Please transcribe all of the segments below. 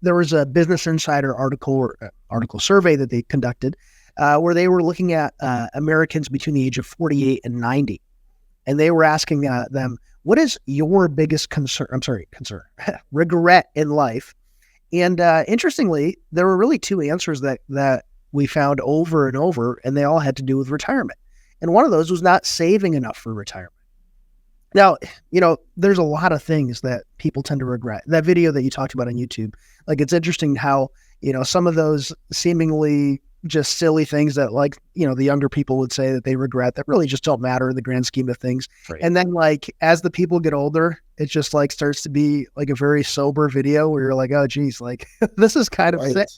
there was a Business Insider article survey that they conducted where they were looking at Americans between the age of 48 and 90. And they were asking them, what is your biggest regret in life? And interestingly, there were really two answers that we found over and over, and they all had to do with retirement. And one of those was not saving enough for retirement. Now, there's a lot of things that people tend to regret. That video that you talked about on YouTube, like, it's interesting how, some of those seemingly just silly things that, like, the younger people would say that they regret, that really just don't matter in the grand scheme of things. Right. And then, like, as the people get older, it just like starts to be like a very sober video where you're like, oh geez, like this is kind of sick.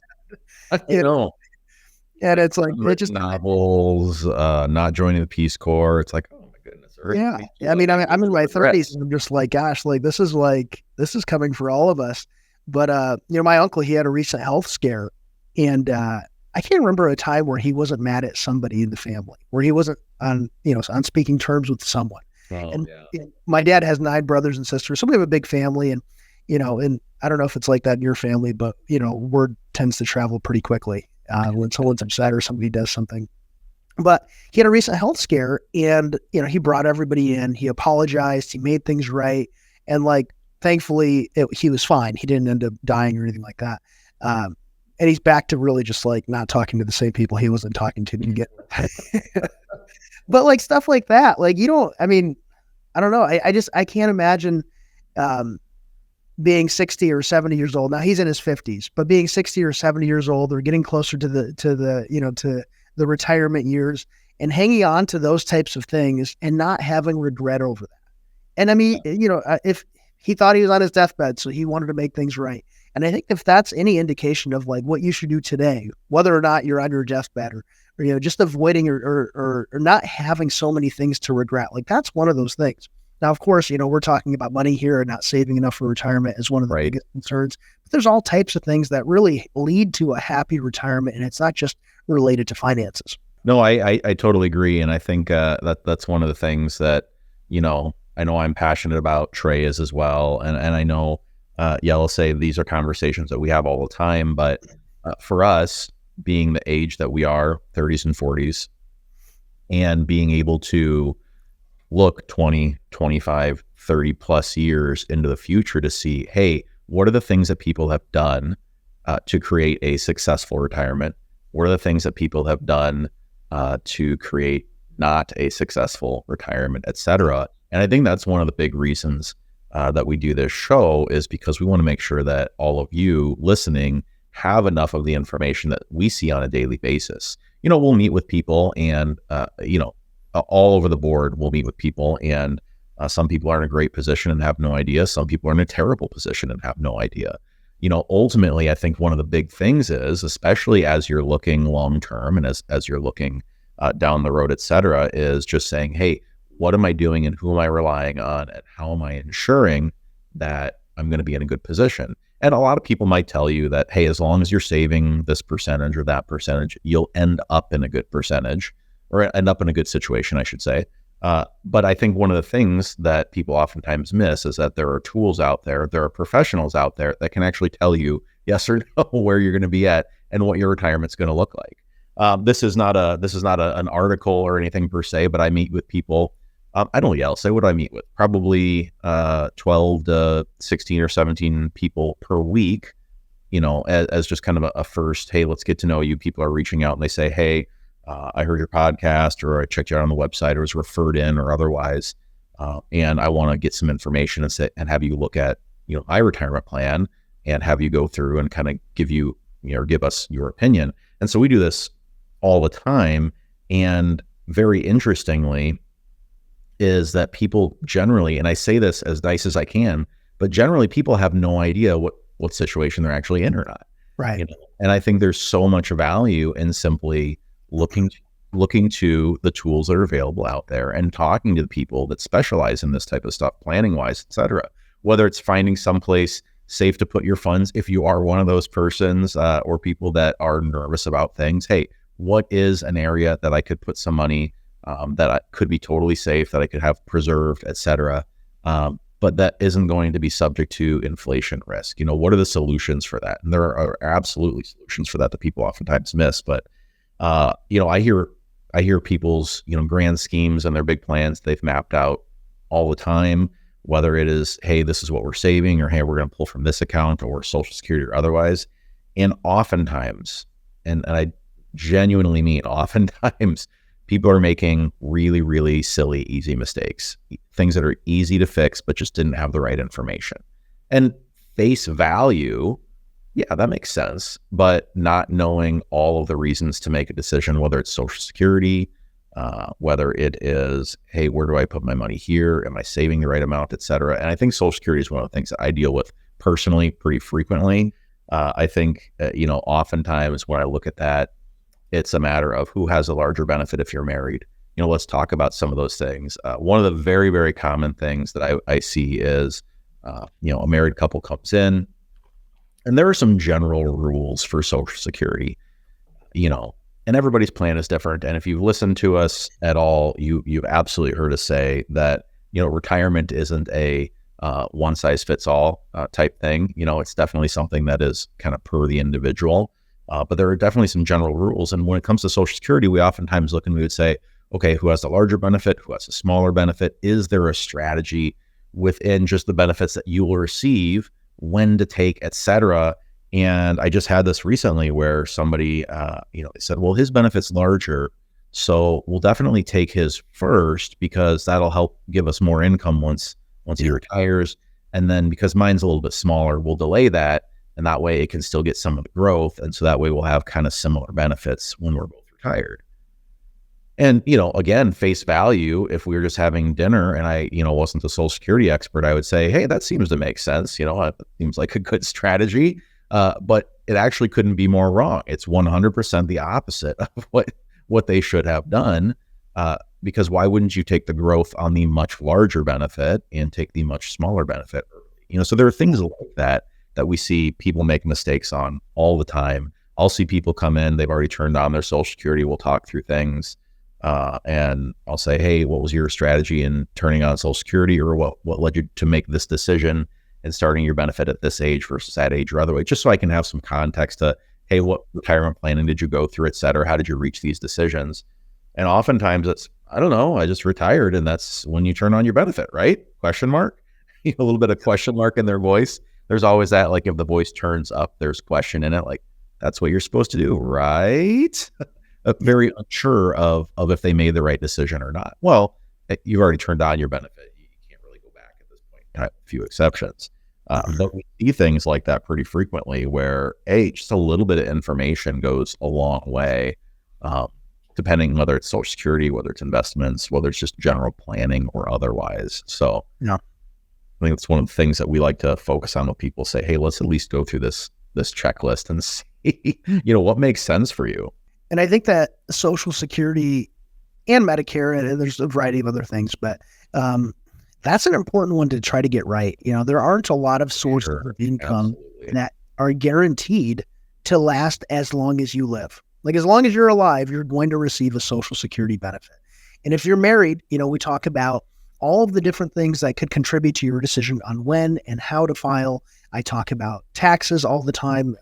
And it's like, it just novels, not joining the Peace Corps. It's like, oh my goodness. Yeah. I mean, I'm in my 30s and I'm just like, gosh, like this is coming for all of us. But, my uncle, he had a recent health scare, and I can't remember a time where he wasn't mad at somebody in the family, where he wasn't on speaking terms with someone. My dad has 9 brothers and sisters, so we have a big family, and and I don't know if it's like that in your family, but word tends to travel pretty quickly when someone's upset or somebody does something. But he had a recent health scare, and he brought everybody in. He apologized. He made things right, and like thankfully he was fine. He didn't end up dying or anything like that. And he's back to really just like not talking to the same people he wasn't talking to begin with. But like stuff like that, like I don't know. I can't imagine being 60 or 70 years old. Now he's in his 50s, but being 60 or 70 years old or getting closer to the retirement years and hanging on to those types of things and not having regret over that. And I mean, if he thought he was on his deathbed, so he wanted to make things right. And I think if that's any indication of like what you should do today, whether or not you're on your deathbed or just avoiding or not having so many things to regret, like that's one of those things. Now, of course, we're talking about money here and not saving enough for retirement is one of the biggest concerns. But there's all types of things that really lead to a happy retirement, and it's not just related to finances. No, I totally agree. And I think that's one of the things that, I know I'm passionate about. Trey is as well. And I know Yelisey, these are conversations that we have all the time. But for us, being the age that we are, 30s and 40s, and being able to look 20, 25, 30 plus years into the future to see, hey, what are the things that people have done to create a successful retirement? What are the things that people have done to create not a successful retirement, et cetera? And I think that's one of the big reasons that we do this show, is because we want to make sure that all of you listening have enough of the information that we see on a daily basis. We'll meet with people and, all over the board, we'll meet with people, and some people are in a great position and have no idea. Some people are in a terrible position and have no idea. Ultimately, I think one of the big things is, especially as you're looking long-term and as you're looking down the road, et cetera, is just saying, hey, what am I doing and who am I relying on and how am I ensuring that I'm going to be in a good position? And a lot of people might tell you that, hey, as long as you're saving this percentage or that percentage, you'll end up in a good percentage, or end up in a good situation, I should say. But I think one of the things that people oftentimes miss is that there are tools out there, there are professionals out there that can actually tell you yes or no where you're going to be at and what your retirement's going to look like. This is not an article or anything per se, but I meet with people. I don't know, Yelisey, what do I meet with? Probably 12 to 16 or 17 people per week, as just kind of a first, hey, let's get to know you. People are reaching out and they say, hey, I heard your podcast, or I checked you out on the website, or was referred in or otherwise, and I want to get some information and have you look at my retirement plan and have you go through and kind of give us your opinion. And so we do this all the time. And very interestingly is that people generally, and I say this as nice as I can, but generally people have no idea what situation they're actually in or not. Right. And I think there's so much value in simply looking to the tools that are available out there and talking to the people that specialize in this type of stuff, planning wise, et cetera. Whether it's finding someplace safe to put your funds, if you are one of those persons or people that are nervous about things, hey, what is an area that I could put some money that could be totally safe, that I could have preserved, et cetera. but that isn't going to be subject to inflation risk. What are the solutions for that? And there are absolutely solutions for that people oftentimes miss. But, I hear people's, grand schemes and their big plans they've mapped out all the time, whether it is, hey, this is what we're saving, or, hey, we're going to pull from this account or Social Security or otherwise. And oftentimes, and I genuinely mean oftentimes, people are making really, really silly, easy mistakes, things that are easy to fix, but just didn't have the right information. And face value, yeah, that makes sense. But not knowing all of the reasons to make a decision, whether it's Social Security, whether it is, hey, where do I put my money here? Am I saving the right amount, et cetera? And I think Social Security is one of the things that I deal with personally pretty frequently. I think, oftentimes when I look at that, it's a matter of who has a larger benefit if you're married. Let's talk about some of those things. One of the very, very common things that I see is, a married couple comes in, and there are some general rules for Social Security, and everybody's plan is different. And if you've listened to us at all, you've absolutely heard us say that, retirement isn't a one size fits all type thing. It's definitely something that is kind of per the individual. But there are definitely some general rules. And when it comes to Social Security, we oftentimes look and we would say, okay, who has the larger benefit? Who has a smaller benefit? Is there a strategy within just the benefits that you will receive, when to take, et cetera? And I just had this recently where somebody, they said, well, his benefit's larger, so we'll definitely take his first because that'll help give us more income once he retires. And then because mine's a little bit smaller, we'll delay that. And that way it can still get some of the growth. And so that way we'll have kind of similar benefits when we're both retired. And, again, face value, if we were just having dinner and I, wasn't a Social Security expert, I would say, hey, that seems to make sense. It seems like a good strategy, but it actually couldn't be more wrong. It's 100% the opposite of what they should have done. Because why wouldn't you take the growth on the much larger benefit and take the much smaller benefit early? So there are things like that we see people make mistakes on all the time. I'll see people come in, they've already turned on their Social Security. We'll talk through things. And I'll say, hey, what was your strategy in turning on Social Security, or what led you to make this decision and starting your benefit at this age versus that age or other way, just so I can have some context to, hey, what retirement planning did you go through, et cetera? How did you reach these decisions? And oftentimes it's, I don't know, I just retired, and that's when you turn on your benefit, right? Question mark? A little bit of question mark in their voice. There's always that, like if the voice turns up, there's question in it, like that's what you're supposed to do, right? Very unsure of if they made the right decision or not. Well, you've already turned on your benefit. You can't really go back at this point. A few exceptions. But we see things like that pretty frequently where, just a little bit of information goes a long way, depending whether it's Social Security, whether it's investments, whether it's just general planning or otherwise. So yeah, I think it's one of the things that we like to focus on when people say, hey, let's at least go through this checklist and see, what makes sense for you. And I think that Social Security and Medicare, and there's a variety of other things, but that's an important one to try to get right. There aren't a lot of sources of income that are guaranteed to last as long as you live. Like as long as you're alive, you're going to receive a Social Security benefit. And if you're married, we talk about all of the different things that could contribute to your decision on when and how to file. I talk about taxes all the time,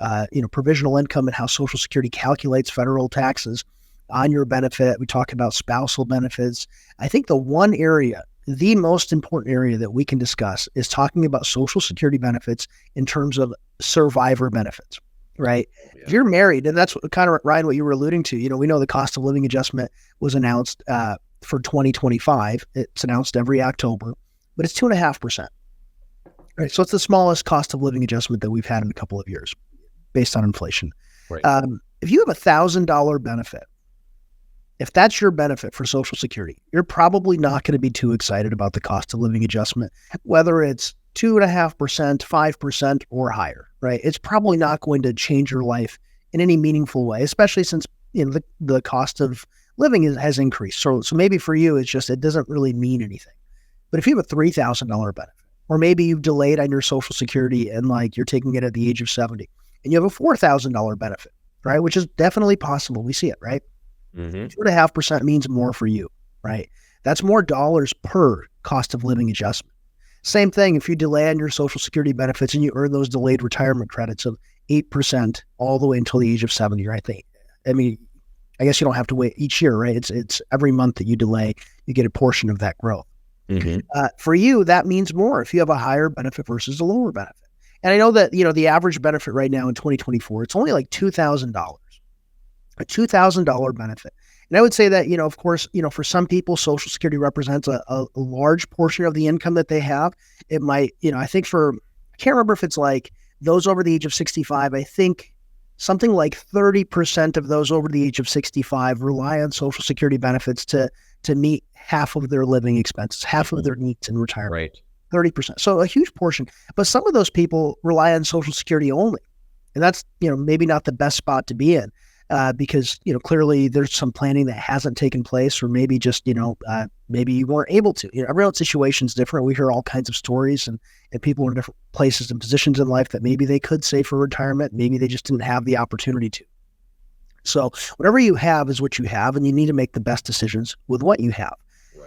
provisional income and how Social Security calculates federal taxes on your benefit. We talk about spousal benefits. I think the most important area that we can discuss is talking about Social Security benefits in terms of survivor benefits, right? Yeah. If you're married, and that's kind of, Ryan, what you were alluding to, we know the cost of living adjustment was announced for 2025. It's announced every October, but it's 2.5%. Right. So it's the smallest cost of living adjustment that we've had in a couple of years based on inflation. Right. If you have $1,000 benefit, if that's your benefit for Social Security, you're probably not going to be too excited about the cost of living adjustment, whether it's 2.5%, 5%, or higher, right? It's probably not going to change your life in any meaningful way, especially since the cost of living has increased. So maybe for you, it's just, it doesn't really mean anything. But if you have a $3,000 benefit, or maybe you've delayed on your Social Security and you're taking it at the age of 70, and you have a $4,000 benefit, right? Which is definitely possible. We see it, right? 2.5% means more for you, right? That's more dollars per cost of living adjustment. Same thing if you delay on your Social Security benefits and you earn those delayed retirement credits of 8% all the way until the age of 70, right? I mean, I guess you don't have to wait each year, right? It's every month that you delay, you get a portion of that growth. Mm-hmm. For you, that means more if you have a higher benefit versus a lower benefit. And I know that, the average benefit right now in 2024, it's only like $2,000, a $2,000 benefit. And I would say that, of course, for some people, Social Security represents a large portion of the income that they have. It might, I think I can't remember if it's like those over the age of 65, I think something like 30% of those over the age of 65 rely on Social Security benefits to meet half of their living expenses, half of their needs in retirement. Right. 30%. So a huge portion. But some of those people rely on Social Security only. And that's, maybe not the best spot to be in because, clearly there's some planning that hasn't taken place, or maybe just, maybe you weren't able to. Everyone's situation is different. We hear all kinds of stories and people are in different places and positions in life that maybe they could save for retirement. Maybe they just didn't have the opportunity to. So whatever you have is what you have, and you need to make the best decisions with what you have.